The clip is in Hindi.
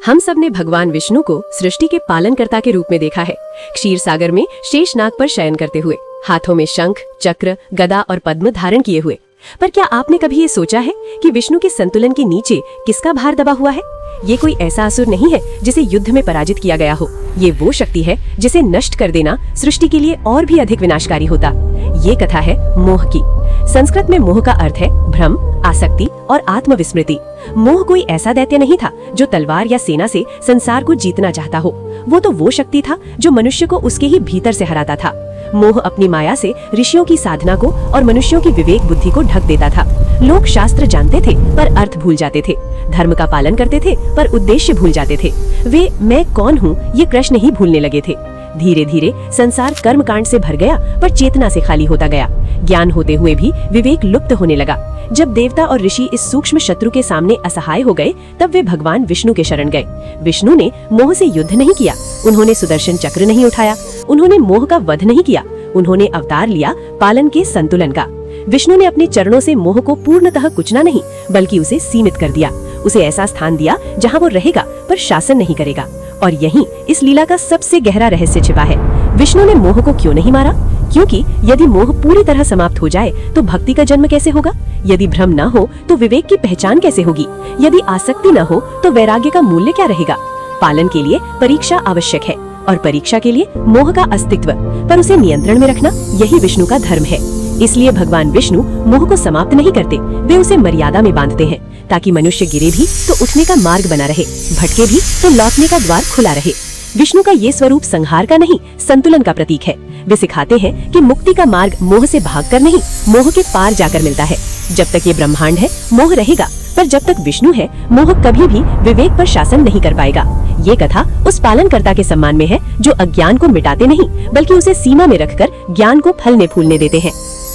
हम सब ने भगवान विष्णु को सृष्टि के पालनकर्ता के रूप में देखा है। क्षीर सागर में शेषनाग पर शयन करते हुए, हाथों में शंख, चक्र, गदा और पद्म धारण किए हुए। पर क्या आपने कभी ये सोचा है कि विष्णु के संतुलन के नीचे किसका भार दबा हुआ है? ये कोई ऐसा असुर नहीं है जिसे युद्ध में पराजित किया गया हो। ये वो शक्ति है जिसे नष्ट कर देना सृष्टि के लिए और भी अधिक विनाशकारी होता। ये कथा है मोह की। संस्कृत में मोह का अर्थ है भ्रम, आसक्ति और आत्मविस्मृति। मोह कोई ऐसा दैत्य नहीं था जो तलवार या सेना से संसार को जीतना चाहता हो। वो तो वो शक्ति था जो मनुष्य को उसके ही भीतर से हराता था। मोह अपनी माया से ऋषियों की साधना को और मनुष्यों की विवेक बुद्धि को ढक देता था। लोग शास्त्र जानते थे पर अर्थ भूल जाते थे, धर्म का पालन करते थे पर उद्देश्य भूल जाते थे। वे मैं कौन हूँ ये प्रश्न ही भूलने लगे थे। धीरे धीरे संसार कर्म कांड से भर गया पर चेतना से खाली होता गया। ज्ञान होते हुए भी विवेक लुप्त होने लगा। जब देवता और ऋषि इस सूक्ष्म शत्रु के सामने असहाय हो गए, तब वे भगवान विष्णु के शरण गए। विष्णु ने मोह से युद्ध नहीं किया, उन्होंने सुदर्शन चक्र नहीं उठाया, उन्होंने मोह का वध नहीं किया, उन्होंने अवतार लिया पालन के संतुलन का। विष्णु ने अपने चरणों से मोह को पूर्णतः कुचला नहीं बल्कि उसे सीमित कर दिया। उसे ऐसा स्थान दिया जहाँ वो रहेगा पर शासन नहीं करेगा। और यही इस लीला का सबसे गहरा रहस्य छिपा है। विष्णु ने मोह को क्यों नहीं मारा? क्योंकि यदि मोह पूरी तरह समाप्त हो जाए तो भक्ति का जन्म कैसे होगा? यदि भ्रम न हो तो विवेक की पहचान कैसे होगी? यदि आसक्ति न हो तो वैराग्य का मूल्य क्या रहेगा? पालन के लिए परीक्षा आवश्यक है और परीक्षा के लिए मोह का अस्तित्व, पर उसे नियंत्रण में रखना यही विष्णु का धर्म है। इसलिए भगवान विष्णु मोह को समाप्त नहीं करते, वे उसे मर्यादा में बांधते हैं ताकि मनुष्य गिरे भी तो उठने का मार्ग बना रहे, भटके भी तो लौटने का द्वार खुला रहे। विष्णु का ये स्वरूप संहार का नहीं, संतुलन का प्रतीक है। वे सिखाते हैं कि मुक्ति का मार्ग मोह से भागकर नहीं, मोह के पार जाकर मिलता है। जब तक ये ब्रह्मांड है मोह रहेगा, पर जब तक विष्णु है मोह कभी भी विवेक पर शासन नहीं कर पाएगा। ये कथा उस पालनकर्ता के सम्मान में है जो अज्ञान को मिटाते नहीं बल्कि उसे सीमा में रखकर ज्ञान को फलने फूलने देते हैं।